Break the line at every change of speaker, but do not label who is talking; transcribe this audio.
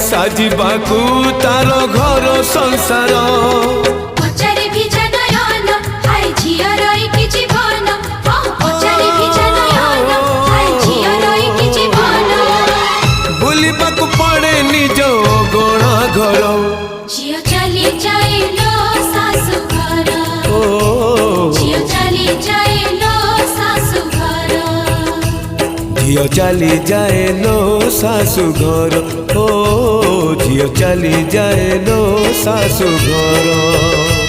साजिबाकू तार घर संसार
पचारे भिजा नयन हाय झिया रही कि जीवन पचारे भिजा नयन हाय झिया रही कि जीवन
बुलिबाकू पड़े निज गणा घर
झियो चली जाइलो सासु घर झियो चली जाइलो सासु घर
झियो चली जाए लो सासु घर ओ झियो चली जाए लो सासु घर।